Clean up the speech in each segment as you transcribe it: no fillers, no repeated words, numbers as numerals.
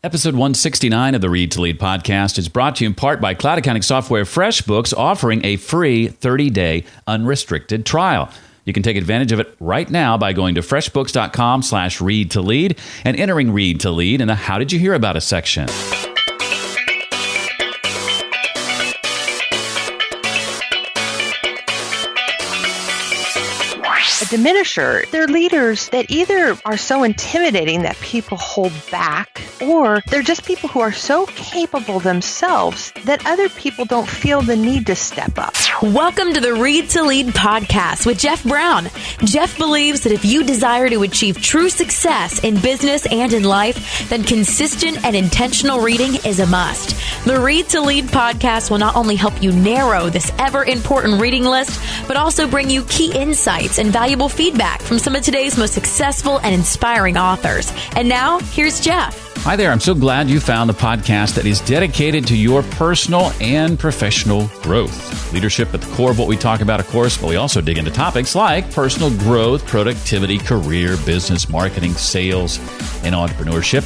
Episode 169 of the Read to Lead podcast is brought to you in part by cloud accounting software FreshBooks, offering a free 30-day unrestricted trial. You can take advantage of it right now by going to freshbooks.com/read to lead and entering Read to Lead in the How Did You Hear About Us section. A diminisher, they're leaders that either are so intimidating that people hold back, or they're just people who are so capable themselves that other people don't feel the need to step up. Welcome to the Read to Lead podcast with Jeff Brown. Jeff believes that if you desire to achieve true success in business and in life, then consistent and intentional reading is a must. The Read to Lead podcast will not only help you narrow this ever-important reading list, but also bring you key insights and valuable feedback from some of today's most successful and inspiring authors. And now, here's Jeff. Hi there. I'm so glad you found the podcast that is dedicated to your personal and professional growth. Leadership at the core of what we talk about, of course, but we also dig into topics like personal growth, productivity, career, business, marketing, sales, and entrepreneurship.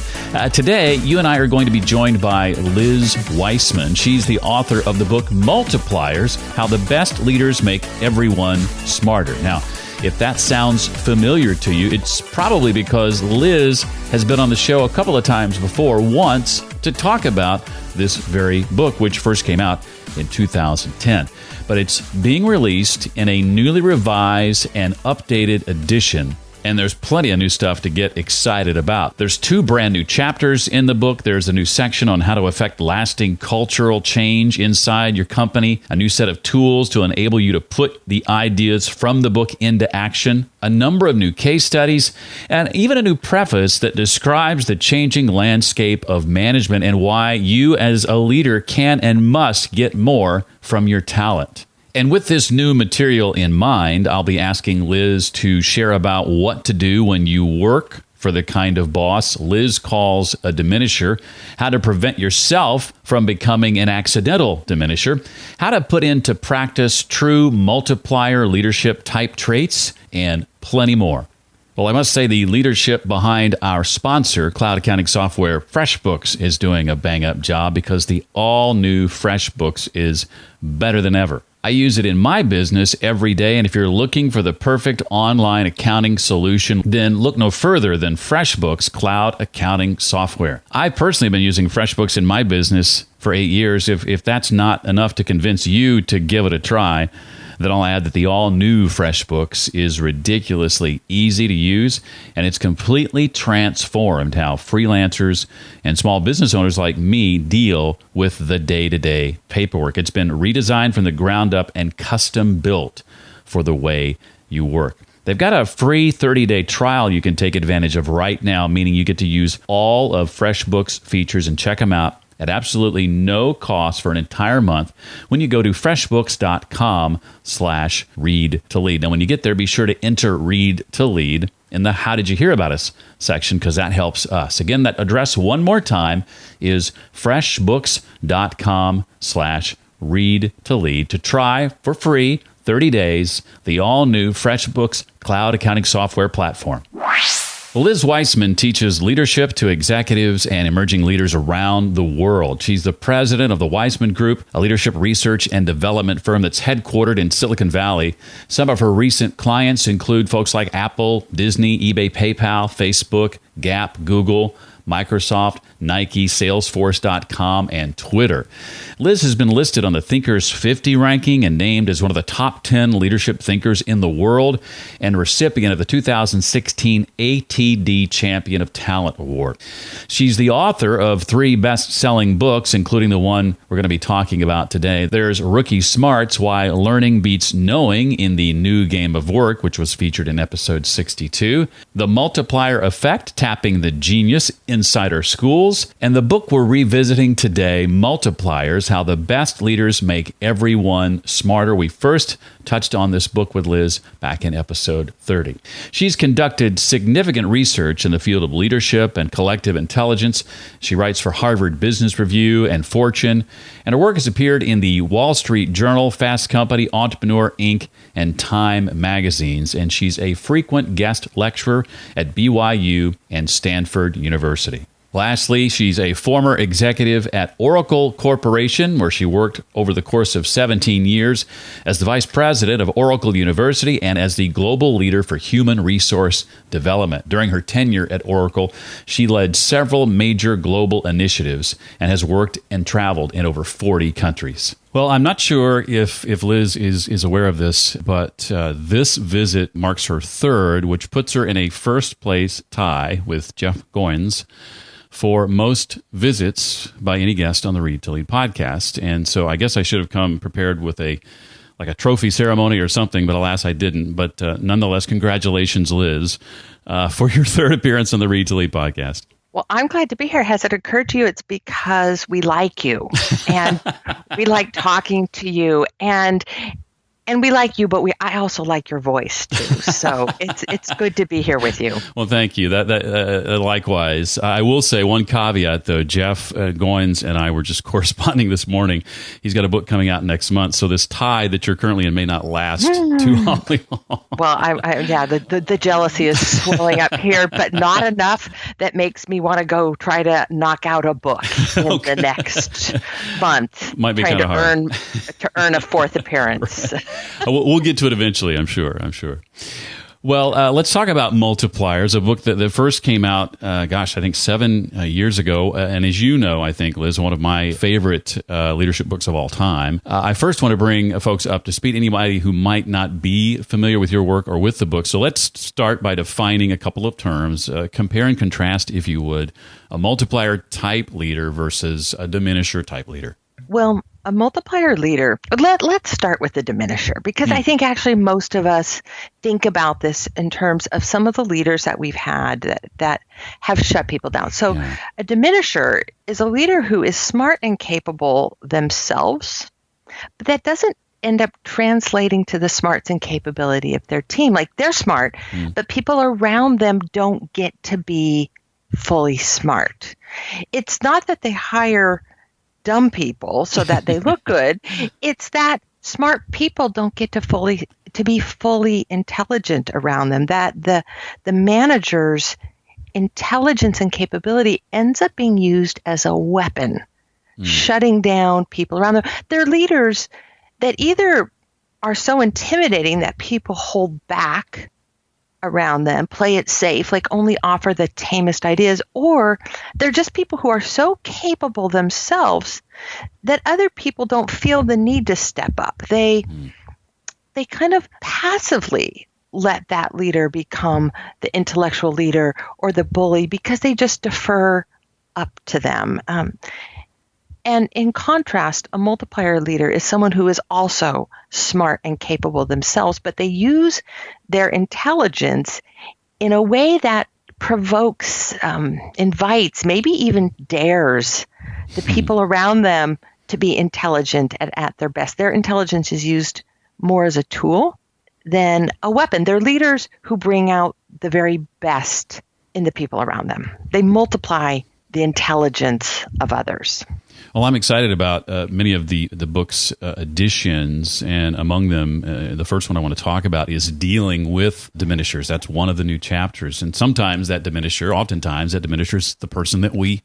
Today, you and I are going to be joined by Liz Wiseman. She's the author of the book Multipliers, How the Best Leaders Make Everyone Smarter. Now, if that sounds familiar to you, it's probably because Liz has been on the show a couple of times before, once to talk about this very book, which first came out in 2010. But it's being released in a newly revised and updated edition. And there's plenty of new stuff to get excited about. There's 2 brand new chapters in the book. There's a new section on how to affect lasting cultural change inside your company, a new set of tools to enable you to put the ideas from the book into action, a number of new case studies, and even a new preface that describes the changing landscape of management and why you as a leader can and must get more from your talent. And with this new material in mind, I'll be asking Liz to share about what to do when you work for the kind of boss Liz calls a diminisher, how to prevent yourself from becoming an accidental diminisher, how to put into practice true multiplier leadership type traits, and plenty more. Well, I must say the leadership behind our sponsor, cloud accounting software FreshBooks, is doing a bang-up job because the all-new FreshBooks is better than ever. I use it in my business every day, and if you're looking for the perfect online accounting solution, then look no further than FreshBooks Cloud Accounting Software. I personally have been using FreshBooks in my business for 8 years. If that's not enough to convince you to give it a try, then I'll add that the all-new FreshBooks is ridiculously easy to use, and it's completely transformed how freelancers and small business owners like me deal with the day-to-day paperwork. It's been redesigned from the ground up and custom built for the way you work. They've got a free 30-day trial you can take advantage of right now, meaning you get to use all of FreshBooks features and check them out at absolutely no cost for an entire month when you go to freshbooks.com/read to lead. Now, when you get there, be sure to enter Read to Lead in the How Did You Hear About Us section, because that helps us. Again, that address one more time is freshbooks.com/read to lead to try for free 30 days the all-new FreshBooks Cloud Accounting Software platform. Liz Wiseman teaches leadership to executives and emerging leaders around the world. She's the president of the Wiseman Group, a leadership research and development firm that's headquartered in Silicon Valley. Some of her recent clients include folks like Apple, Disney, eBay, PayPal, Facebook, Gap, Google, Microsoft, Nike, Salesforce.com, and Twitter. Liz has been listed on the Thinkers 50 ranking and named as one of the top 10 leadership thinkers in the world and recipient of the 2016 ATD Champion of Talent Award. She's the author of 3 best-selling books, including the one we're going to be talking about today. There's Rookie Smarts, Why Learning Beats Knowing in the New Game of Work, which was featured in episode 62. The Multiplier Effect, Tapping the Genius Inside Our Schools, and the book we're revisiting today, Multipliers, How the Best Leaders Make Everyone Smarter. We first touched on this book with Liz back in episode 30. She's conducted significant research in the field of leadership and collective intelligence. She writes for Harvard Business Review and Fortune, and her work has appeared in the Wall Street Journal, Fast Company, Entrepreneur, Inc., and Time magazines, and she's a frequent guest lecturer at BYU and Stanford University. Lastly, she's a former executive at Oracle Corporation, where she worked over the course of 17 years as the vice president of Oracle University and as the global leader for human resource development. During her tenure at Oracle, she led several major global initiatives and has worked and traveled in over 40 countries. Well, I'm not sure if Liz is aware of this, but this visit marks her third, which puts her in a first-place tie with Jeff Goins for most visits by any guest on the Read to Lead podcast. And so I guess I should have come prepared with a trophy ceremony or something, but alas, I didn't. But nonetheless, congratulations, Liz, for your third appearance on the Read to Lead podcast. Well, I'm glad to be here. Has it occurred to you it's because we like you and we like talking to you and we like you, but I also like your voice too. So it's good to be here with you. Well, thank you. That likewise. I will say one caveat though. Jeff Goins and I were just corresponding this morning. He's got a book coming out next month, so this tie that you're currently in may not last too long. Well, the jealousy is swelling up here, but not enough that makes me want to go try to knock out a book in the next month. Might be kind of hard to earn a fourth appearance. Right. We'll get to it eventually, I'm sure. Well, let's talk about Multipliers, a book that first came out, I think 7 years ago. And as you know, I think, Liz, one of my favorite leadership books of all time. I first want to bring folks up to speed, anybody who might not be familiar with your work or with the book. So let's start by defining a couple of terms. Compare and contrast, if you would, a multiplier type leader versus a diminisher type leader. Well, a multiplier leader, let's start with the diminisher, because I think actually most of us think about this in terms of some of the leaders that we've had that have shut people down. So a diminisher is a leader who is smart and capable themselves, but that doesn't end up translating to the smarts and capability of their team. Like they're smart, but people around them don't get to be fully smart. It's not that they hire dumb people so that they look good. It's that smart people don't get to be fully intelligent around them, that the manager's intelligence and capability ends up being used as a weapon, shutting down people around them. They're leaders that either are so intimidating that people hold back around them, play it safe, like only offer the tamest ideas, or they're just people who are so capable themselves that other people don't feel the need to step up. They kind of passively let that leader become the intellectual leader or the bully because they just defer up to them. And in contrast, a multiplier leader is someone who is also smart and capable themselves, but they use their intelligence in a way that provokes, invites, maybe even dares the people around them to be intelligent at their best. Their intelligence is used more as a tool than a weapon. They're leaders who bring out the very best in the people around them. They multiply the intelligence of others. Well, I'm excited about many of the book's editions, and among them, the first one I want to talk about is dealing with diminishers. That's one of the new chapters, and oftentimes that diminisher is the person that we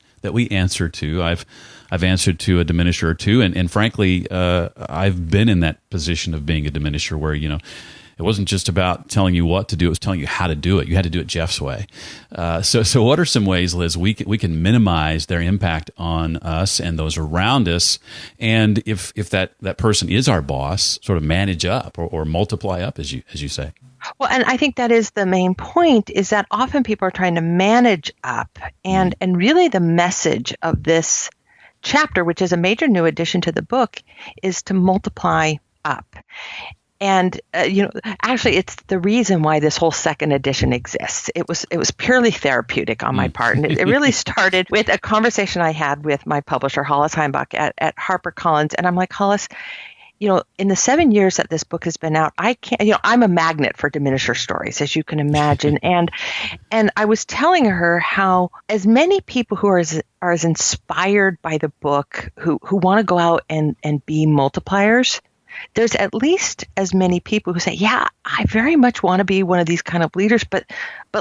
answer to. I've answered to a diminisher or two, and frankly, I've been in that position of being a diminisher where it wasn't just about telling you what to do; it was telling you how to do it. You had to do it Jeff's way. So what are some ways, Liz, we can minimize their impact on us and those around us? And if that person is our boss, sort of manage up or multiply up, as you say. Well, and I think that is the main point, is that often people are trying to manage up, and really the message of this chapter, which is a major new addition to the book, is to multiply up. And, actually, it's the reason why this whole second edition exists. It was purely therapeutic on my part. And it really started with a conversation I had with my publisher, Hollis Heimbach, at HarperCollins. And I'm like, Hollis, in the 7 years that this book has been out, I'm a magnet for diminisher stories, as you can imagine. And I was telling her how as many people who are as inspired by the book, who want to go out and be multipliers, there's at least as many people who say, yeah, I very much want to be one of these kind of leaders. But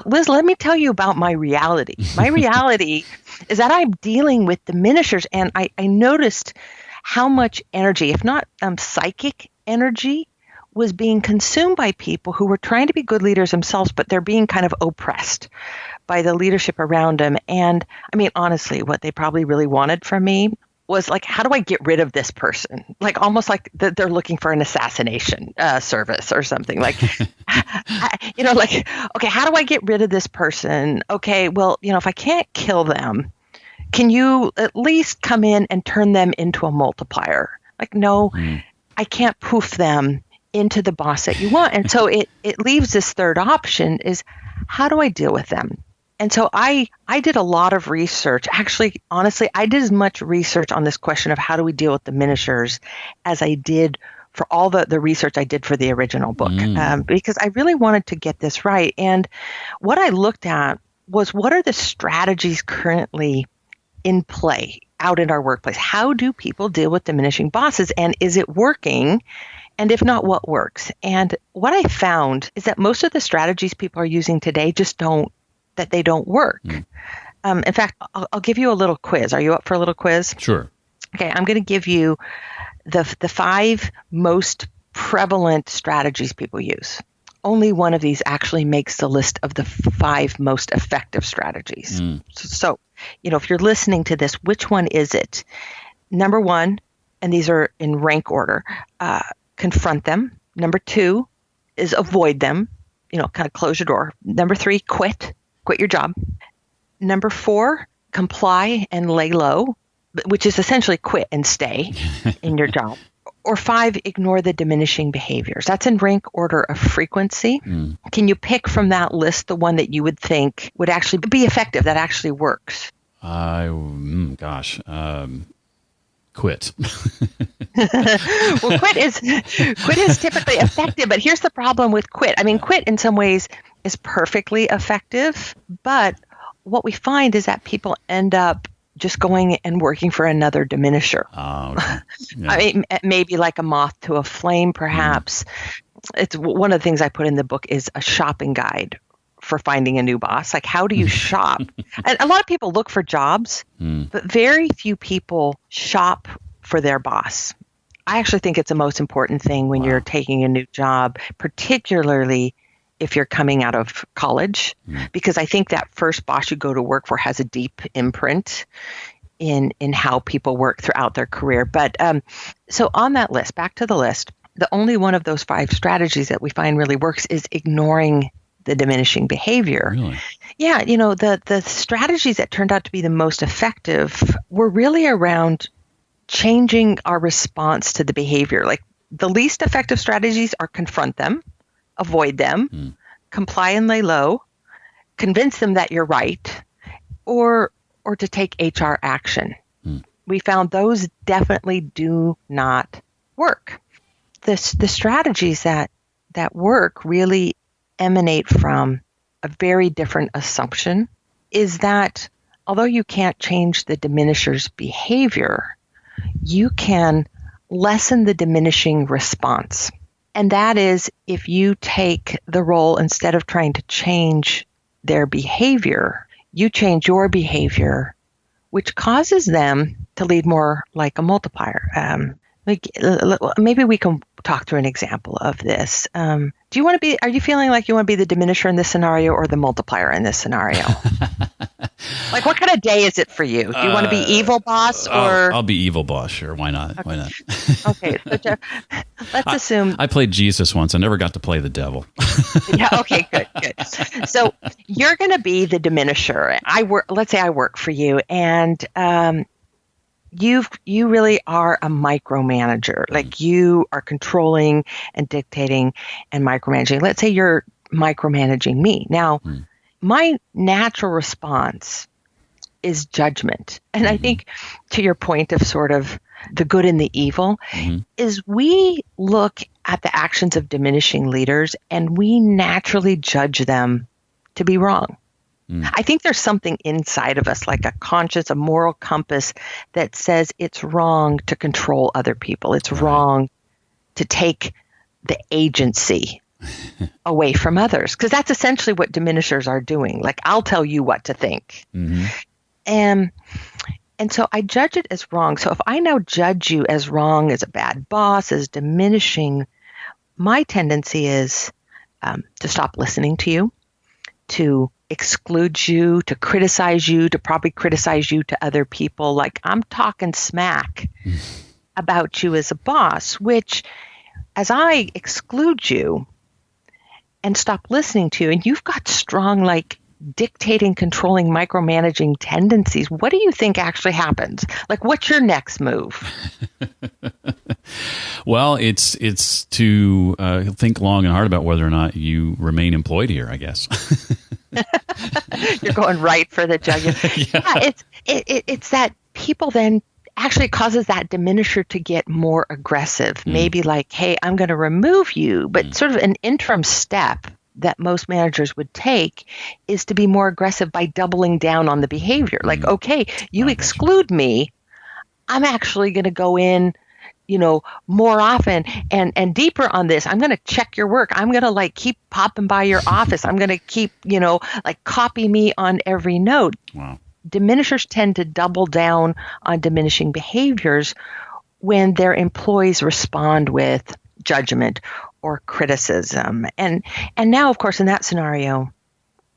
Liz, let me tell you about my reality. My reality is that I'm dealing with diminishers. And I noticed how much energy, if not psychic energy, was being consumed by people who were trying to be good leaders themselves, but they're being kind of oppressed by the leadership around them. And I mean, honestly, what they probably really wanted from me was like, how do I get rid of this person? Like almost like they're looking for an assassination service or something. Like, like, okay, how do I get rid of this person? Okay, well, if I can't kill them, can you at least come in and turn them into a multiplier? Like, no, I can't poof them into the boss that you want. And so it leaves this third option is, how do I deal with them? And so I did a lot of research. Actually, honestly, I did as much research on this question of how do we deal with diminishers as I did for all the research I did for the original book, because I really wanted to get this right. And what I looked at was, what are the strategies currently in play out in our workplace? How do people deal with diminishing bosses? And is it working? And if not, what works? And what I found is that most of the strategies people are using today just don't work. In fact, I'll give you a little quiz. Are you up for a little quiz? Sure. Okay, I'm going to give you the 5 most prevalent strategies people use. Only one of these actually makes the list of the 5 most effective strategies. So, if you're listening to this, which one is it? Number 1, and these are in rank order, confront them. Number 2 is avoid them, kind of close your door. Number 3, quit your job. Number 4, comply and lay low, which is essentially quit and stay in your job. Or 5, ignore the diminishing behaviors. That's in rank order of frequency. Can you pick from that list the one that you would think would actually be effective, that actually works? Quit. Well, quit is typically effective, but here's the problem with quit. I mean, quit in some ways is perfectly effective, but what we find is that people end up just going and working for another diminisher. Okay. Yeah. I mean, maybe like a moth to a flame, perhaps. It's one of the things I put in the book is a shopping guide for finding a new boss. Like, how do you shop? And a lot of people look for jobs, but very few people shop for their boss. I actually think it's the most important thing when you're taking a new job, particularly if you're coming out of college, because I think that first boss you go to work for has a deep imprint in how people work throughout their career. But so on that list, back to the list, the only one of those 5 strategies that we find really works is ignoring the diminishing behavior. Really? Yeah, the strategies that turned out to be the most effective were really around changing our response to the behavior. Like, the least effective strategies are confront them, avoid them, comply and lay low, convince them that you're right, or to take HR action. We found those definitely do not work. The strategies that work really emanate from a very different assumption, is that although you can't change the diminisher's behavior, you can lessen the diminishing response. And that is, if you take the role, instead of trying to change their behavior, you change your behavior, which causes them to lead more like a multiplier. Maybe we can talk through an example of this. Are you feeling like you want to be the diminisher in this scenario or the multiplier in this scenario? Like, what kind of day is it for you? Do you want to be evil boss or? I'll be evil boss, sure. Why not? Okay. Why not? Okay, so Jeff, let's assume. I played Jesus once. I never got to play the devil. Yeah. Okay. Good. So you're going to be the diminisher. Let's say I work for you, and you really are a micromanager. Like, you are controlling and dictating and micromanaging. Let's say you're micromanaging me. Now, my natural response is judgment. And I think, to your point of sort of the good and the evil, is we look at the actions of diminishing leaders and we naturally judge them to be wrong. I think there's something inside of us, like a conscience, a moral compass, that says it's wrong to control other people. It's wrong to take the agency away from others, because that's essentially what diminishers are doing. Like, I'll tell you what to think. Mm-hmm. And so I judge it as wrong. So if I now judge you as wrong, as a bad boss, as diminishing, my tendency is to stop listening to you, to exclude you, to criticize you, to probably criticize you to other people. Like, I'm talking smack about you as a boss, which, as I exclude you and stop listening to you, and you've got strong, like, dictating, controlling, micromanaging tendencies, what do you think actually happens? Like, what's your next move? Well, it's to think long and hard about whether or not you remain employed here, I guess. You're going right for the jugular. Yeah, it's that people then actually causes that diminisher to get more aggressive. Maybe like, hey, I'm going to remove you, but sort of an interim step that most managers would take is to be more aggressive by doubling down on the behavior. Like, okay, you exclude me. I'm actually going to go in, more often and deeper on this. I'm going to check your work. I'm going to like keep popping by your office. I'm going to keep, like copy me on every note. Wow. Diminishers tend to double down on diminishing behaviors when their employees respond with judgment or criticism. And now, of course, in that scenario,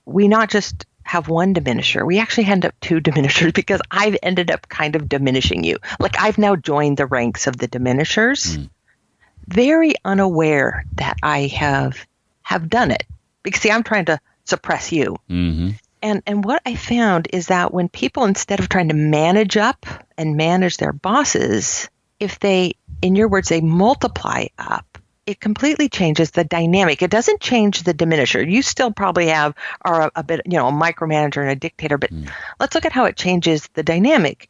we not just have one diminisher, we actually end up two diminishers, because I've ended up kind of diminishing you. Like, I've now joined the ranks of the diminishers, very unaware that I have done it. Because, see, I'm trying to suppress you. Mm-hmm. And what I found is that when people, instead of trying to manage up and manage their bosses, if they, in your words, they multiply up, it completely changes the dynamic. It doesn't change the diminisher. You still probably are a bit, a micromanager and a dictator, but let's look at how it changes the dynamic.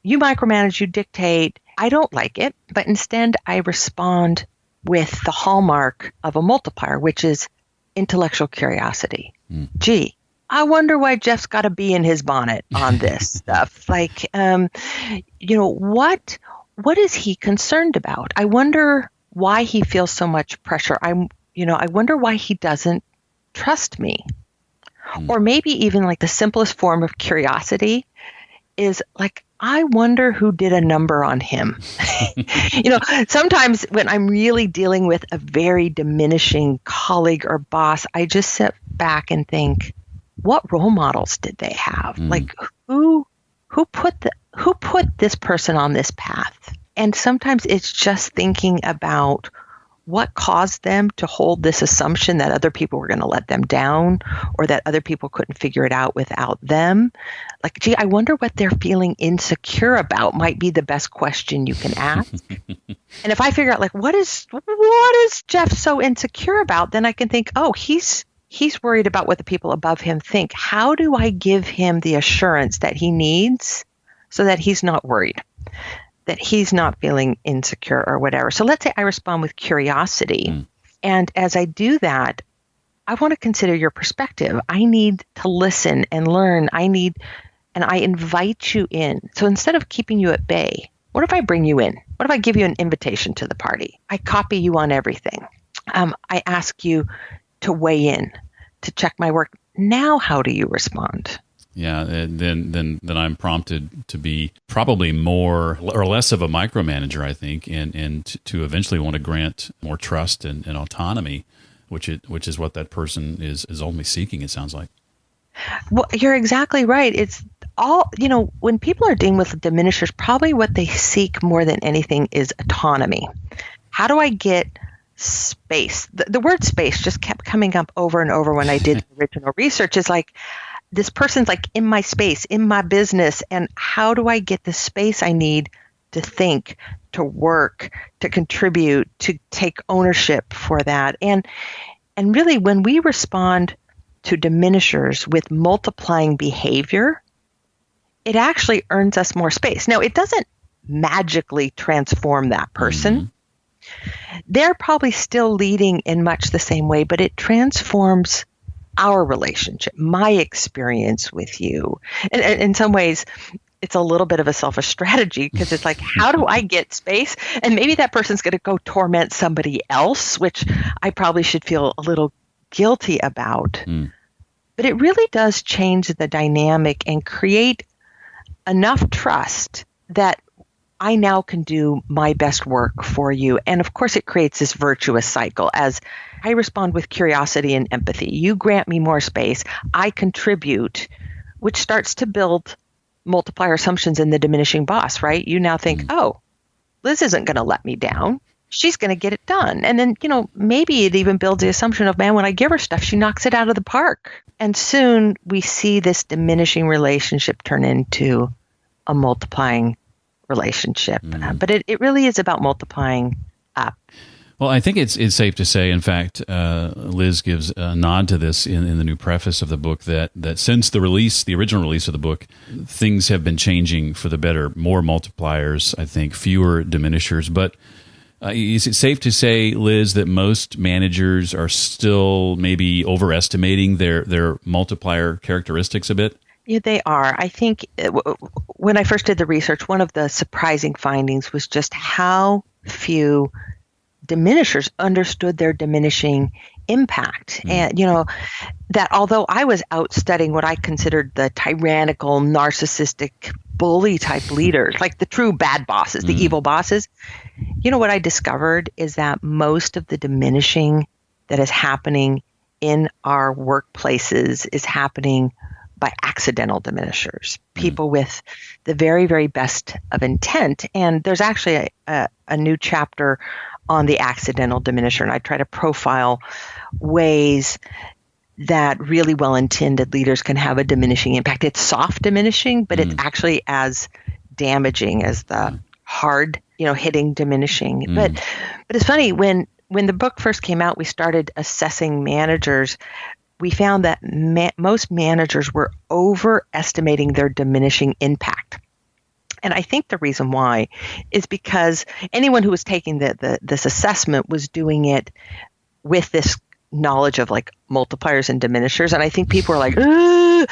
You micromanage, you dictate. I don't like it, but instead I respond with the hallmark of a multiplier, which is intellectual curiosity. Gee, I wonder why Jeff's got a bee in his bonnet on this stuff. Like, what is he concerned about? I wonder why he feels so much pressure. I wonder why he doesn't trust me. Or maybe even like the simplest form of curiosity is like, I wonder who did a number on him. Sometimes when I'm really dealing with a very diminishing colleague or boss, I just sit back and think, what role models did they have? Like, who put this person on this path? And sometimes it's just thinking about what caused them to hold this assumption that other people were going to let them down, or that other people couldn't figure it out without them. Like, gee, I wonder what they're feeling insecure about might be the best question you can ask. And if I figure out, like, what is Jeff so insecure about, then I can think, oh, he's worried about what the people above him think. How do I give him the assurance that he needs so that he's not worried, that he's not feeling insecure or whatever? So let's say I respond with curiosity. And as I do that, I want to consider your perspective. I need to listen and learn. And I invite you in. So instead of keeping you at bay, what if I bring you in? What if I give you an invitation to the party? I copy you on everything. I ask you to weigh in, to check my work. Now, how do you respond? Yeah, then I'm prompted to be probably more or less of a micromanager, I think, and to eventually want to grant more trust and autonomy, which is what that person is ultimately seeking, it sounds like. Well, you're exactly right. It's all, when people are dealing with diminishers, probably what they seek more than anything is autonomy. How do I get space? The word space just kept coming up over and over when I did the original research. Is like, this person's like in my space, in my business, and how do I get the space I need to think, to work, to contribute, to take ownership for that? And really, when we respond to diminishers with multiplying behavior, it actually earns us more space. Now, it doesn't magically transform that person. They're probably still leading in much the same way, but it transforms our relationship, my experience with you. And in some ways, it's a little bit of a selfish strategy because it's like, how do I get space? And maybe that person's going to go torment somebody else, which I probably should feel a little guilty about. But it really does change the dynamic and create enough trust that I now can do my best work for you. And of course, it creates this virtuous cycle as I respond with curiosity and empathy. You grant me more space, I contribute, which starts to build multiplier assumptions in the diminishing boss, right? You now think, oh, Liz isn't going to let me down. She's going to get it done. And then, maybe it even builds the assumption of, man, when I give her stuff, she knocks it out of the park. And soon we see this diminishing relationship turn into a multiplying relationship. But it really is about multiplying up. Well, I think it's safe to say, in fact, Liz gives a nod to this in the new preface of the book, that since the original release of the book, things have been changing for the better. More multipliers, I think, fewer diminishers. But is it safe to say, Liz, that most managers are still maybe overestimating their multiplier characteristics a bit? Yeah, they are. I think when I first did the research, one of the surprising findings was just how few diminishers understood their diminishing impact. And, that although I was out studying what I considered the tyrannical, narcissistic, bully type leaders, like the true bad bosses, the evil bosses, what I discovered is that most of the diminishing that is happening in our workplaces is happening by accidental diminishers, people with the very, very best of intent. And there's actually a new chapter on the accidental diminisher, and I try to profile ways that really well-intended leaders can have a diminishing impact. It's soft diminishing, but it's actually as damaging as the hard, hitting diminishing. But it's funny, when the book first came out, we started assessing managers. We found that most managers were overestimating their diminishing impact. And I think the reason why is because anyone who was taking this assessment was doing it with this knowledge of like multipliers and diminishers. And I think people were like, am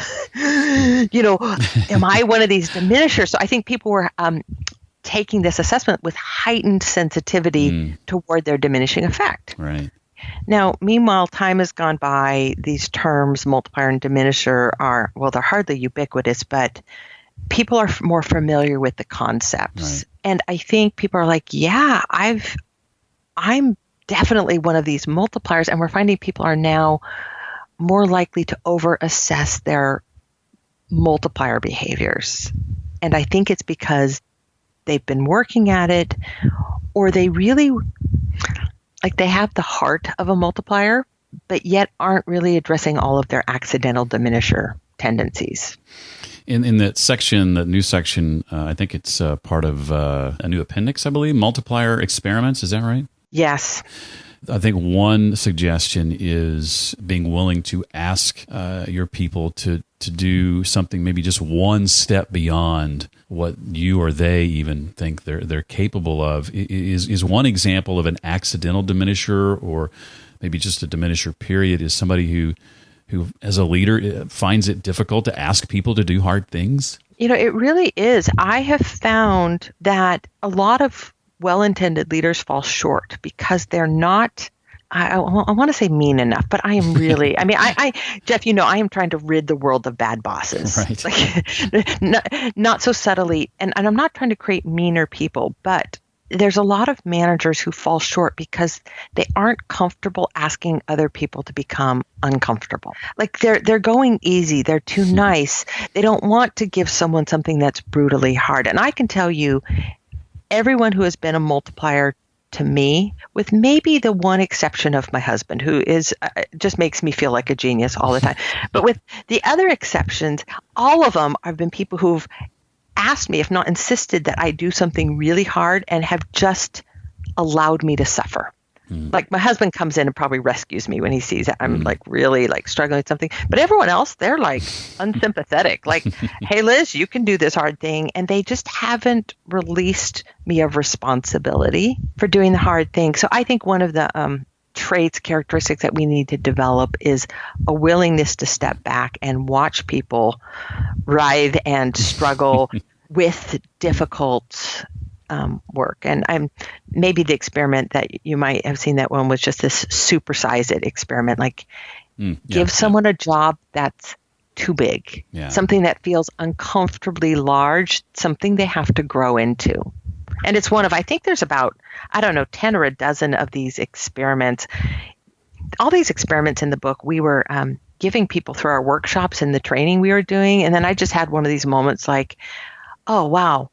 I one of these diminishers? So I think people were taking this assessment with heightened sensitivity toward their diminishing effect. Right. Now, meanwhile, time has gone by. These terms, multiplier and diminisher, they're hardly ubiquitous, but people are more familiar with the concepts. Right. And I think people are like, yeah, I'm definitely one of these multipliers. And we're finding people are now more likely to over-assess their multiplier behaviors. And I think it's because they've been working at it, or they really, they have the heart of a multiplier, but yet aren't really addressing all of their accidental diminisher tendencies. In that section, the new section, I think it's part of a new appendix, I believe, multiplier experiments. Is that right? Yes. I think one suggestion is being willing to ask your people to do something maybe just one step beyond what you or they even think they're capable of. Is one example of an accidental diminisher, or maybe just a diminisher period, is somebody who as a leader finds it difficult to ask people to do hard things? It really is. I have found that a lot of well-intended leaders fall short because they're not, I want to say mean enough, but I am really, Jeff, I am trying to rid the world of bad bosses. Right. Not so subtly. And I'm not trying to create meaner people, but there's a lot of managers who fall short because they aren't comfortable asking other people to become uncomfortable. Like they're going easy. They're too nice. They don't want to give someone something that's brutally hard. And I can tell you, everyone who has been a multiplier to me, with maybe the one exception of my husband, who is just makes me feel like a genius all the time. But with the other exceptions, all of them have been people who've asked me, if not insisted, that I do something really hard and have just allowed me to suffer. Like my husband comes in and probably rescues me when he sees that I'm really struggling with something. But everyone else, they're unsympathetic. Like, hey, Liz, you can do this hard thing. And they just haven't released me of responsibility for doing the hard thing. So I think one of the traits, characteristics that we need to develop is a willingness to step back and watch people writhe and struggle with difficult work. And maybe the experiment that you might have seen, that one was just this supersize it experiment, like give someone a job that's too big, something that feels uncomfortably large, something they have to grow into. And it's one of, I think there's about, 10 or a dozen of these experiments. All these experiments in the book, we were giving people through our workshops and the training we were doing. And then I just had one of these moments like, oh, wow,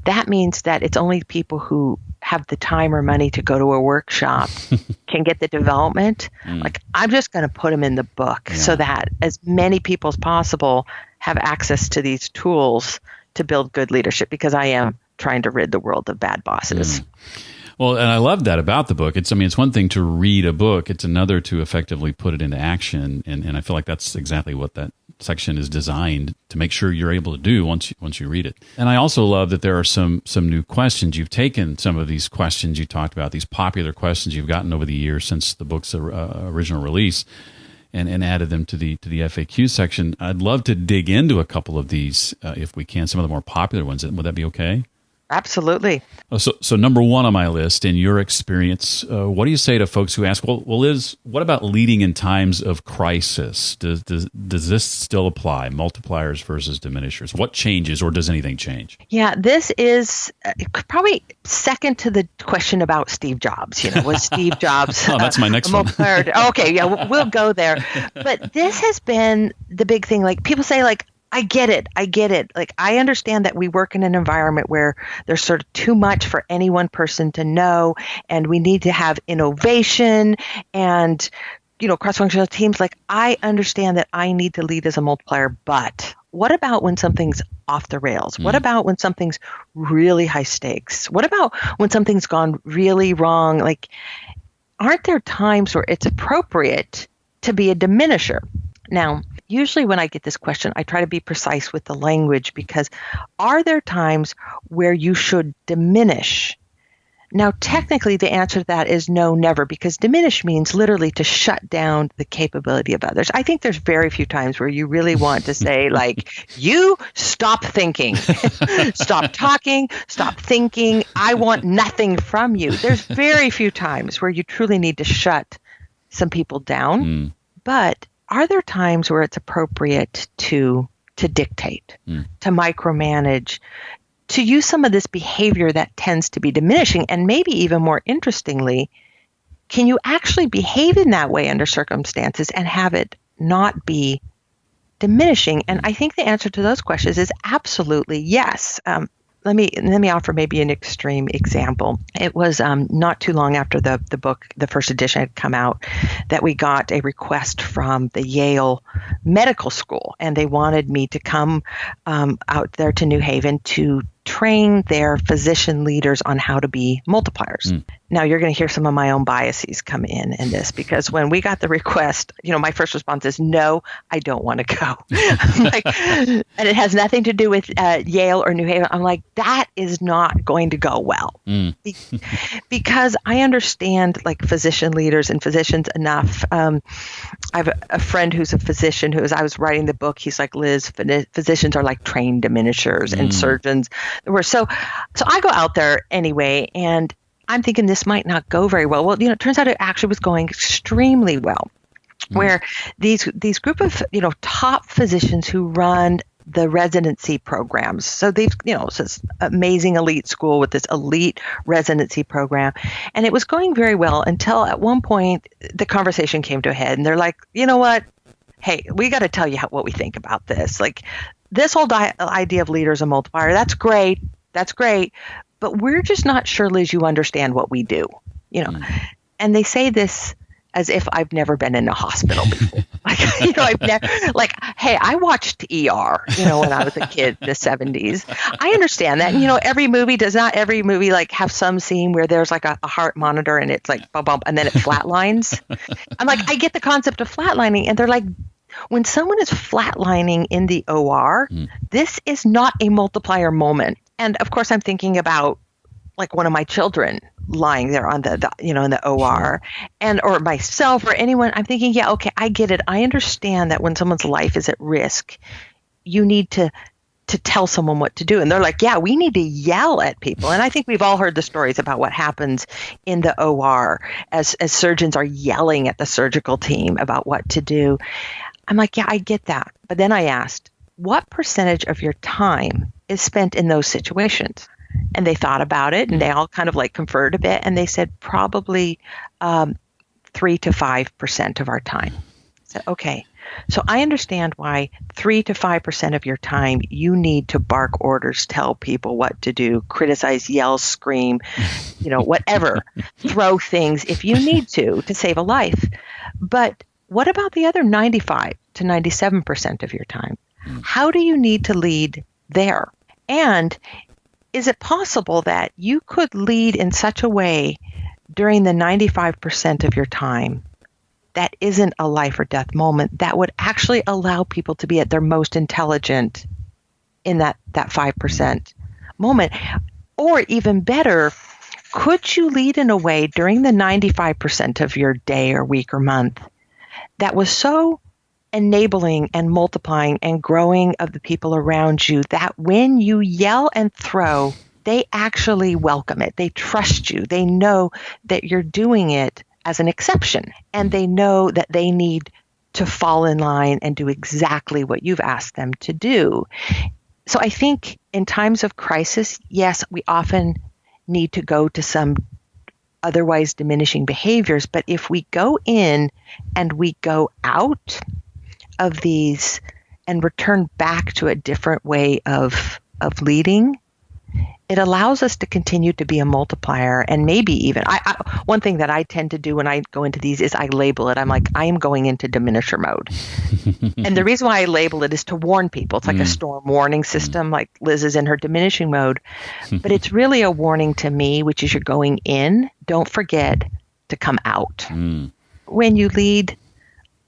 that means that it's only people who have the time or money to go to a workshop can get the development. Like, I'm just going to put them in the book so that as many people as possible have access to these tools to build good leadership, because I am trying to rid the world of bad bosses. Well, and I love that about the book. It's one thing to read a book. It's another to effectively put it into action. And I feel like that's exactly what that section is designed to make sure you're able to do once you read it. And I also love that there are some new questions. You've taken some of these questions you talked about, these popular questions you've gotten over the years since the book's original release, and added them to the FAQ section. I'd love to dig into a couple of these if we can, some of the more popular ones. Would that be okay? Absolutely. So number one on my list, in your experience, what do you say to folks who ask, well, Liz, what about leading in times of crisis? Does this still apply? Multipliers versus diminishers. What changes, or does anything change? Yeah, this is probably second to the question about Steve Jobs. Was Steve Jobs that's my next one. Okay, yeah, we'll go there. But this has been the big thing. Like, people say, like, I get it. Like, I understand that we work in an environment where there's sort of too much for any one person to know, and we need to have innovation and, cross-functional teams. Like, I understand that I need to lead as a multiplier, but what about when something's off the rails? What about when something's really high stakes? What about when something's gone really wrong? Like, aren't there times where it's appropriate to be a diminisher? Now, usually when I get this question, I try to be precise with the language, because are there times where you should diminish? Now, technically, the answer to that is no, never, because diminish means literally to shut down the capability of others. I think there's very few times where you really want to say, like, you stop thinking, stop talking, stop thinking. I want nothing from you. There's very few times where you truly need to shut some people down. But are there times where it's appropriate to dictate, to micromanage, to use some of this behavior that tends to be diminishing? And maybe even more interestingly, can you actually behave in that way under circumstances and have it not be diminishing? And I think the answer to those questions is absolutely yes. Let me offer maybe an extreme example. It was not too long after the book, the first edition, had come out, that we got a request from the Yale Medical School, and they wanted me to come out there to New Haven to train their physician leaders on how to be multipliers. Now, you're going to hear some of my own biases come in this, because when we got the request, my first response is, no, I don't want to go. And it has nothing to do with Yale or New Haven. I'm like, that is not going to go well. Because I understand, like, physician leaders and physicians enough. I have a friend who's a physician who, as I was writing the book, he's like, Liz, physicians are like trained diminishers, and surgeons were. So I go out there anyway, and I'm thinking this might not go very well. Well, it turns out it actually was going extremely well, where these group of, top physicians who run the residency programs. So they've, it's this amazing elite school with this elite residency program. And it was going very well until at one point the conversation came to a head, and they're like, you know what? Hey, we got to tell you what we think about this. Like, this whole idea of leaders and multiplier, that's great. But we're just not sure, Liz, you understand what we do, And they say this as if I've never been in a hospital before. I've never, hey, I watched ER, when I was a kid in the 70s. I understand that. And, does not every movie have some scene where there's like a heart monitor and it's like bump, bump, and then it flatlines? I'm like, I get the concept of flatlining. And they're like, when someone is flatlining in the OR, this is not a multiplier moment. And of course, I'm thinking about like one of my children lying there on the in the OR, or myself or anyone. I'm thinking, yeah, okay, I get it. I understand that when someone's life is at risk, you need to to tell someone what to do. And they're like, yeah, we need to yell at people. And I think we've all heard the stories about what happens in the OR as surgeons are yelling at the surgical team about what to do. I'm like, yeah, I get that. But then I asked, what percentage of your time is spent in those situations? And they thought about it, and they all kind of like conferred a bit, and they said probably 3 to 5% of our time. I said, okay. So I understand why 3 to 5% of your time you need to bark orders, tell people what to do, criticize, yell, scream, whatever, throw things if you need to save a life. But what about the other 95 to 97% of your time? How do you need to lead there? And is it possible that you could lead in such a way during the 95% of your time that isn't a life or death moment that would actually allow people to be at their most intelligent in that 5% moment? Or even better, could you lead in a way during the 95% of your day or week or month that was so enabling and multiplying and growing of the people around you that when you yell and throw, they actually welcome it. They trust you. They know that you're doing it as an exception, and they know that they need to fall in line and do exactly what you've asked them to do. So I think in times of crisis, yes, we often need to go to some otherwise diminishing behaviors, but if we go in and we go out of these and return back to a different way of leading, it allows us to continue to be a multiplier. And maybe even, one thing that I tend to do when I go into these is I label it. I'm like, I am going into diminisher mode. And the reason why I label it is to warn people. It's like a storm warning system, like Liz is in her diminishing mode. But it's really a warning to me, which is you're going in. Don't forget to come out. When you lead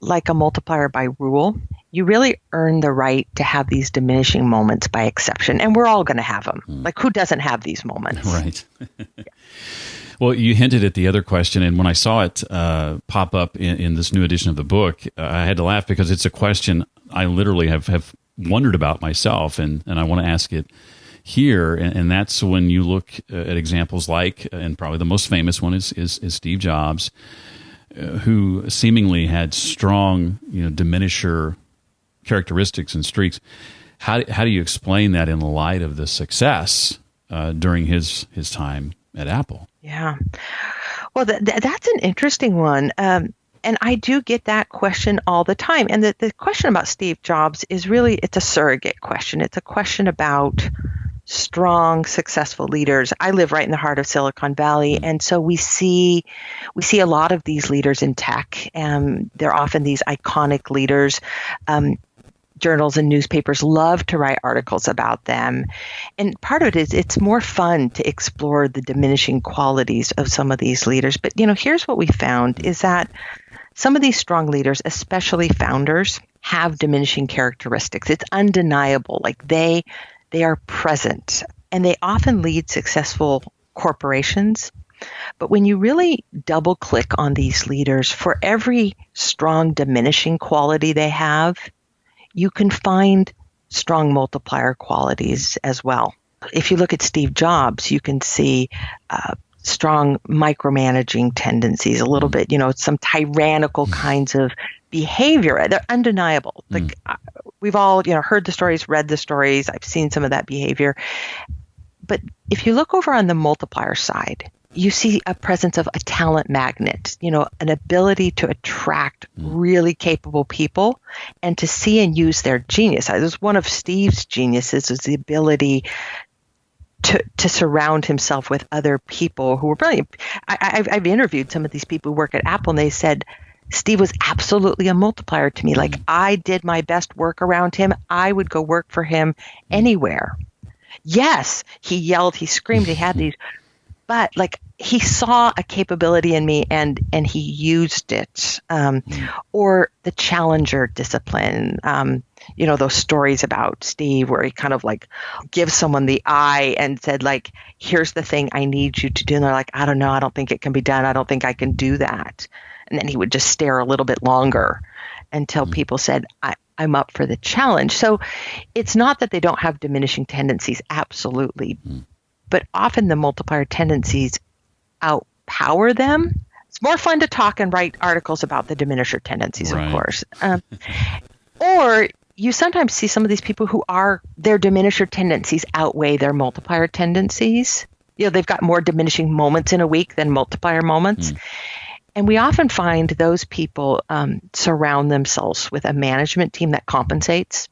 like a multiplier by rule, you really earn the right to have these diminishing moments by exception. And we're all going to have them. Like, who doesn't have these moments? Right. Well, you hinted at the other question, and when I saw it pop up in this new edition of the book, I had to laugh because it's a question I literally have wondered about myself, and I want to ask it here. And that's when you look at examples like, and probably the most famous one is Steve Jobs, who seemingly had strong, diminisher characteristics and streaks. How do you explain that in the light of the success during his time at Apple? Yeah. Well, that's an interesting one. And I do get that question all the time. And the question about Steve Jobs is really, it's a surrogate question. It's a question about strong, successful leaders. I live right in the heart of Silicon Valley, and so we see a lot of these leaders in tech. They're often these iconic leaders. Journals and newspapers love to write articles about them. And part of it is it's more fun to explore the diminishing qualities of some of these leaders. But, here's what we found is that some of these strong leaders, especially founders, have diminishing characteristics. It's undeniable. Like they are present, and they often lead successful corporations. But when you really double click on these leaders, for every strong diminishing quality they have, you can find strong multiplier qualities as well. If you look at Steve Jobs, you can see strong micromanaging tendencies, a little bit, some tyrannical kinds of behavior. They're undeniable. Like we've all, heard the stories, read the stories. I've seen some of that behavior. But if you look over on the multiplier side, you see a presence of a talent magnet, an ability to attract really capable people and to see and use their genius. It was one of Steve's geniuses, was the ability to surround himself with other people who were brilliant. I've interviewed some of these people who work at Apple, and they said, Steve was absolutely a multiplier to me. Like, I did my best work around him. I would go work for him anywhere. Yes, he yelled, he screamed, he had these, but like he saw a capability in me and he used it. Or the challenger discipline, those stories about Steve where he kind of like gives someone the eye and said like, here's the thing I need you to do. And they're like, I don't know. I don't think it can be done. I don't think I can do that. And then he would just stare a little bit longer until people said, I'm up for the challenge. So it's not that they don't have diminishing tendencies, absolutely. But often the multiplier tendencies outpower them. It's more fun to talk and write articles about the diminisher tendencies, Right. of course. Or you sometimes see some of these people who their diminisher tendencies outweigh their multiplier tendencies. They've got more diminishing moments in a week than multiplier moments. And we often find those people surround themselves with a management team that compensates.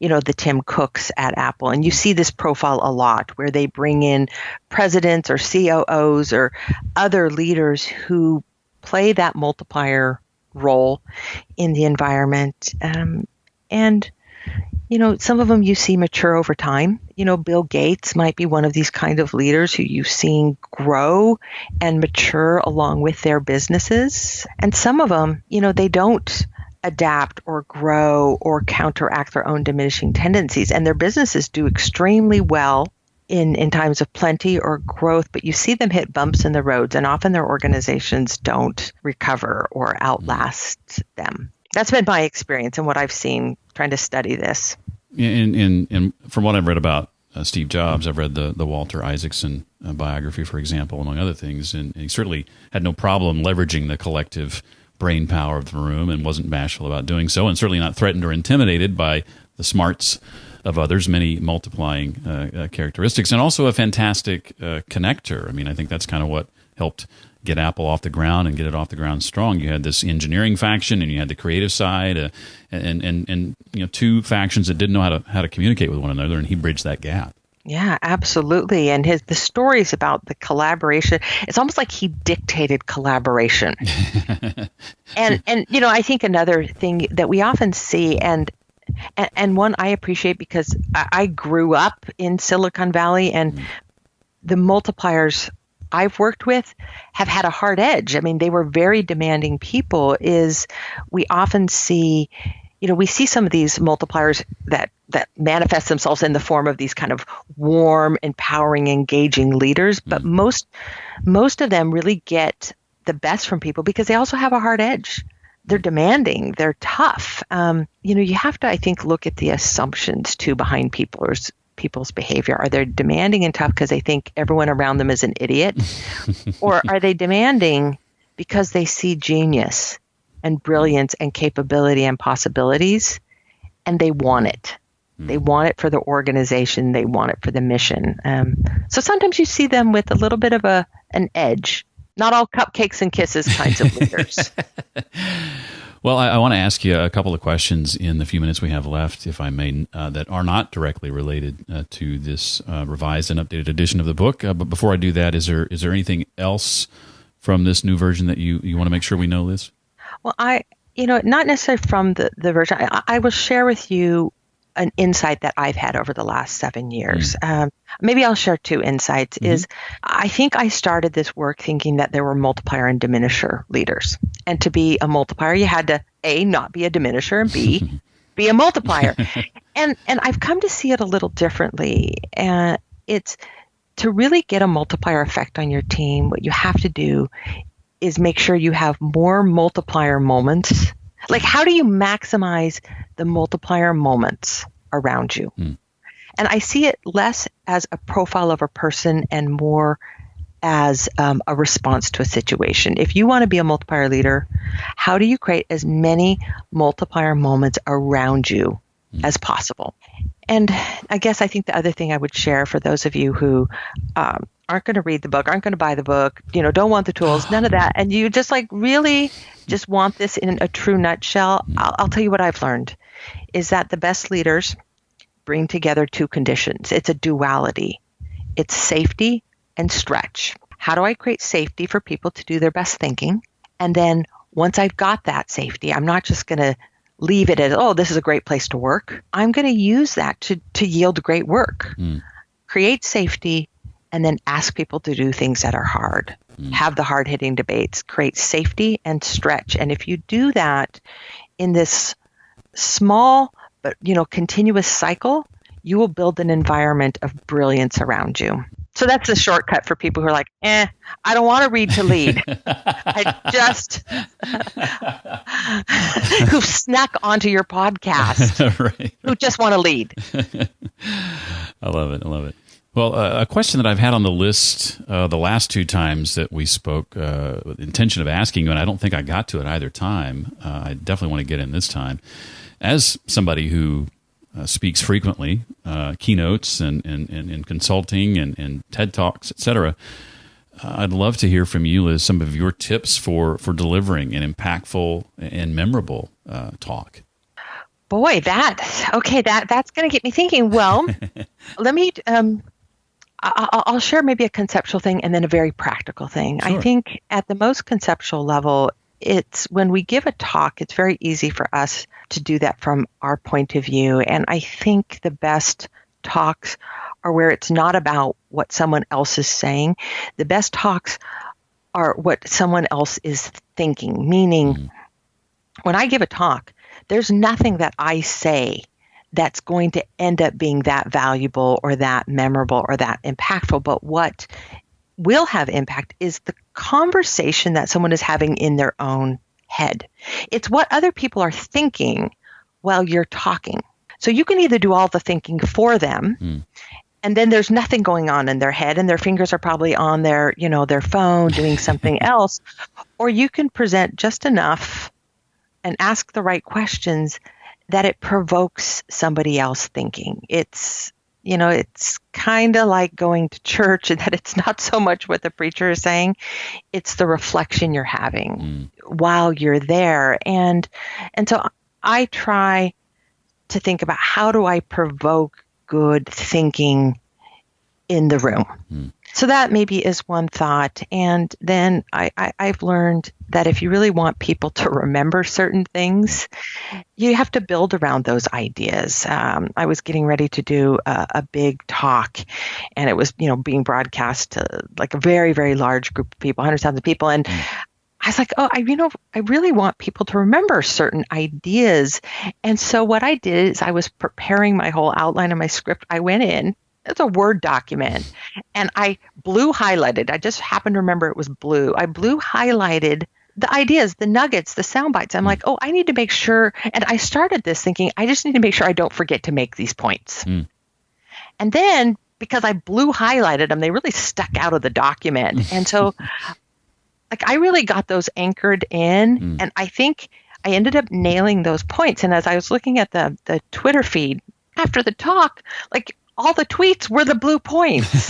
The Tim Cooks at Apple. And you see this profile a lot where they bring in presidents or COOs or other leaders who play that multiplier role in the environment. And some of them you see mature over time. Bill Gates might be one of these kind of leaders who you've seen grow and mature along with their businesses. And some of them, they don't adapt or grow or counteract their own diminishing tendencies. And their businesses do extremely well in times of plenty or growth, but you see them hit bumps in the roads, and often their organizations don't recover or outlast them. That's been my experience and what I've seen trying to study this. In from what I've read about Steve Jobs, I've read the Walter Isaacson biography, for example, among other things, and he certainly had no problem leveraging the collective brain power of the room and wasn't bashful about doing so, and certainly not threatened or intimidated by the smarts of others, many multiplying characteristics, and also a fantastic connector. I mean, I think that's kind of what helped get Apple off the ground and get it off the ground strong. You had this engineering faction, and you had the creative side, and two factions that didn't know how to communicate with one another, and he bridged that gap. Yeah, absolutely. And the stories about the collaboration, it's almost like he dictated collaboration. and I think another thing that we often see, and one I appreciate because I grew up in Silicon Valley, and the multipliers I've worked with have had a hard edge. I mean, they were very demanding people. We often see, we see some of these multipliers that manifest themselves in the form of these kind of warm, empowering, engaging leaders. But most of them really get the best from people because they also have a hard edge. They're demanding. They're tough. You have to, I think, look at the assumptions too behind people's behavior. Are they demanding and tough because they think everyone around them is an idiot? Or are they demanding because they see genius and brilliance and capability and possibilities, and they want it? They want it for the organization. They want it for the mission. So sometimes you see them with a little bit of an edge. Not all cupcakes and kisses kinds of leaders. Well, I want to ask you a couple of questions in the few minutes we have left, if I may, that are not directly related to this revised and updated edition of the book. But before I do that, is there anything else from this new version that you want to make sure we know, Liz? Well, not necessarily from the version. I will share with you an insight that I've had over the last 7 years. Maybe I'll share two insights. Is I think I started this work thinking that there were multiplier and diminisher leaders. And to be a multiplier, you had to, A, not be a diminisher, and B, be a multiplier. And I've come to see it a little differently. And it's to really get a multiplier effect on your team, what you have to do is make sure you have more multiplier moments. Like, how do you maximize the multiplier moments around you? And I see it less as a profile of a person and more as a response to a situation. If you want to be a multiplier leader, how do you create as many multiplier moments around you as possible? And I think the other thing I would share for those of you who aren't going to read the book, aren't going to buy the book, don't want the tools, none of that, and you just really just want this in a true nutshell, I'll tell you what I've learned is that the best leaders bring together two conditions. It's a duality. It's safety and stretch. How do I create safety for people to do their best thinking? And then once I've got that safety, I'm not just going to leave it as, this is a great place to work. I'm going to use that to yield great work. Create safety and then ask people to do things that are hard. Have the hard-hitting debates. Create safety and stretch. And if you do that in this small but continuous cycle, you will build an environment of brilliance around you. So that's the shortcut for people who are like, I don't want to read to lead. I just who snuck onto your podcast, right. who just want to lead. I love it. Well, a question that I've had on the list the last two times that we spoke with the intention of asking you, and I don't think I got to it either time. I definitely want to get in this time. As somebody who speaks frequently, keynotes and consulting and TED Talks, etc., I'd love to hear from you, Liz, some of your tips for delivering an impactful and memorable talk. Boy, that's going to get me thinking. Well, let me... I'll share maybe a conceptual thing and then a very practical thing. Sure. I think at the most conceptual level, it's when we give a talk, it's very easy for us to do that from our point of view. And I think the best talks are where it's not about what someone else is saying. The best talks are what someone else is thinking, meaning when I give a talk, there's nothing that I say that's going to end up being that valuable or that memorable or that impactful. But what will have impact is the conversation that someone is having in their own head. It's what other people are thinking while you're talking. So you can either do all the thinking for them, and then there's nothing going on in their head, and their fingers are probably on their phone doing something else, or you can present just enough and ask the right questions that it provokes somebody else thinking. It's kind of like going to church, and that it's not so much what the preacher is saying, it's the reflection you're having while you're there. And so I try to think about, how do I provoke good thinking in the room? So that maybe is one thought. And then I've learned that if you really want people to remember certain things, you have to build around those ideas. I was getting ready to do a big talk, and it was, being broadcast to like a very, very large group of people, 100,000 people. And I was like, I really want people to remember certain ideas. And so what I did is I was preparing my whole outline of my script. I went in. It's a Word document. And I blue highlighted. I just happened to remember it was blue. I blue highlighted the ideas, the nuggets, the sound bites. I'm like, I need to make sure. And I started this thinking, I just need to make sure I don't forget to make these points. And then because I blue highlighted them, they really stuck out of the document. And so I really got those anchored in. And I think I ended up nailing those points. And as I was looking at the Twitter feed after the talk, all the tweets were the blue points.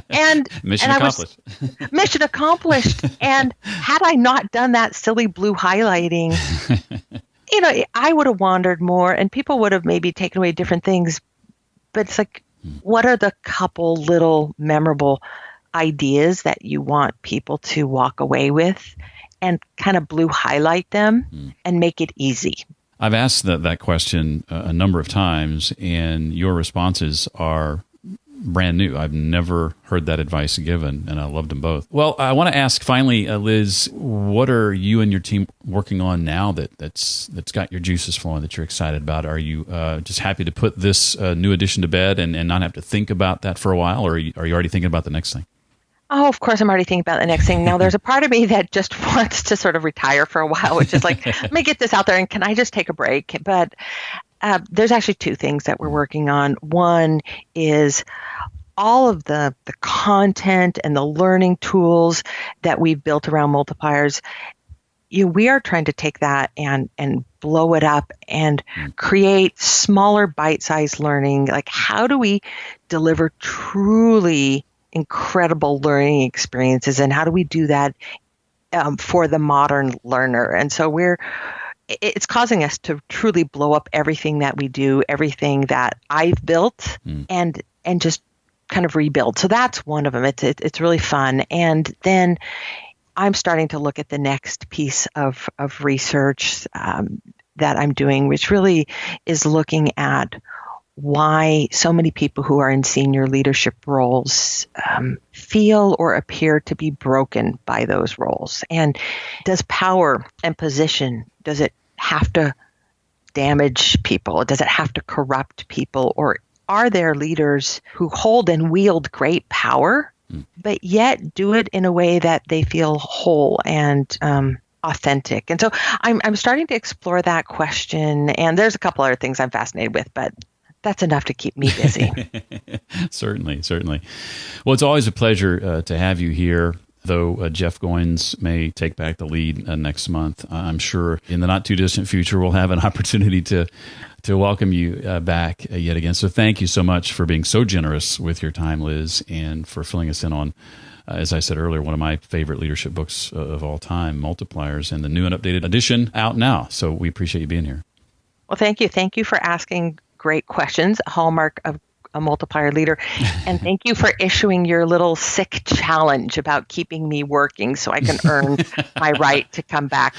And mission accomplished. Mission accomplished. And had I not done that silly blue highlighting, I would have wandered more, and people would have maybe taken away different things. But it's like, what are the couple little memorable ideas that you want people to walk away with, and kind of blue highlight them and make it easy? I've asked that question a number of times, and your responses are brand new. I've never heard that advice given, and I loved them both. Well, I want to ask finally, Liz, what are you and your team working on now that's got your juices flowing, that you're excited about? Are you just happy to put this new addition to bed and not have to think about that for a while, or are you already thinking about the next thing? Oh, of course, I'm already thinking about the next thing. Now, there's a part of me that just wants to sort of retire for a while, which is like, let me get this out there, and can I just take a break? But there's actually two things that we're working on. One is all of the content and the learning tools that we've built around Multipliers. We are trying to take that and blow it up and create smaller bite-sized learning. Like, how do we deliver truly incredible learning experiences, and how do we do that for the modern learner? And so it's causing us to truly blow up everything that we do, everything that I've built, and just kind of rebuild. So that's one of them. It's really fun. And then I'm starting to look at the next piece of research that I'm doing, which really is looking at why so many people who are in senior leadership roles feel or appear to be broken by those roles. And does power and position, does it have to damage people? Does it have to corrupt people? Or are there leaders who hold and wield great power, but yet do it in a way that they feel whole and authentic? And so I'm starting to explore that question. And there's a couple other things I'm fascinated with, but that's enough to keep me busy. Certainly. Well, it's always a pleasure to have you here. Though Jeff Goins may take back the lead next month, I'm sure in the not too distant future we'll have an opportunity to welcome you back yet again. So thank you so much for being so generous with your time, Liz, and for filling us in on, as I said earlier, one of my favorite leadership books of all time, Multipliers, and the new and updated edition out now. So we appreciate you being here. Well, thank you. Thank you for asking great questions, a hallmark of a multiplier leader. And thank you for issuing your little sick challenge about keeping me working so I can earn my right to come back.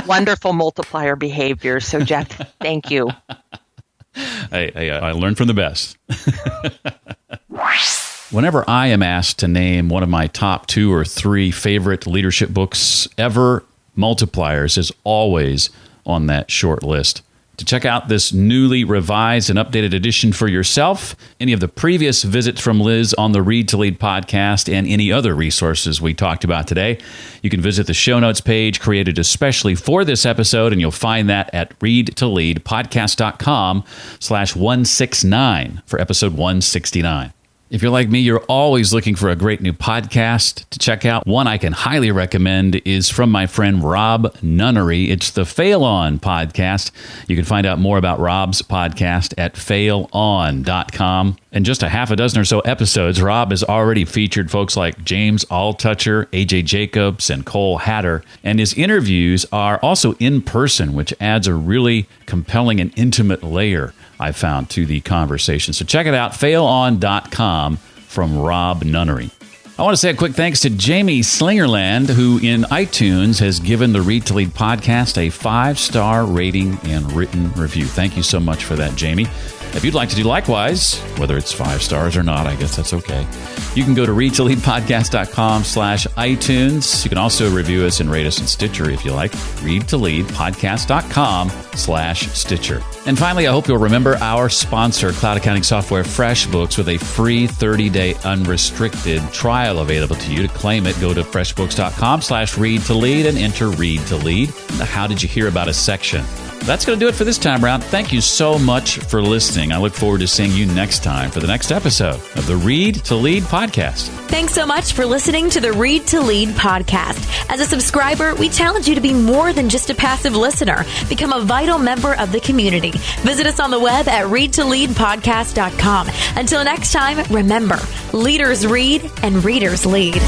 Wonderful multiplier behavior. So, Jeff, thank you. I learned from the best. Whenever I am asked to name one of my top 2 or 3 favorite leadership books ever, Multipliers is always on that short list. To check out this newly revised and updated edition for yourself, any of the previous visits from Liz on the Read to Lead podcast, and any other resources we talked about today, you can visit the show notes page created especially for this episode, and you'll find that at readtoleadpodcast.com/169 for episode 169. If you're like me, you're always looking for a great new podcast to check out. One I can highly recommend is from my friend Rob Nunnery. It's the Fail On podcast. You can find out more about Rob's podcast at failon.com. In just a half a dozen or so episodes, Rob has already featured folks like James Altucher, AJ Jacobs, and Cole Hatter. And his interviews are also in person, which adds a really compelling and intimate layer, I found, to the conversation. So check it out, failon.com, from Rob Nunnery. I want to say a quick thanks to Jamie Slingerland, who in iTunes has given the Read to Lead podcast a 5-star rating and written review. Thank you so much for that, Jamie. If you'd like to do likewise, whether it's 5 stars or not, I guess that's okay, you can go to readtoleadpodcast.com/iTunes. You can also review us and rate us in Stitcher if you like. readtoleadpodcast.com/Stitcher. And finally, I hope you'll remember our sponsor, cloud accounting software FreshBooks, with a free 30-day unrestricted trial available to you. To claim it, go to freshbooks.com/readtolead and enter Read to Lead. How did you hear about us section. That's going to do it for this time around. Thank you so much for listening. I look forward to seeing you next time for the next episode of the Read to Lead podcast. Thanks so much for listening to the Read to Lead podcast. As a subscriber, we challenge you to be more than just a passive listener. Become a vital member of the community. Visit us on the web at readtoleadpodcast.com. Until next time, remember, leaders read and readers lead.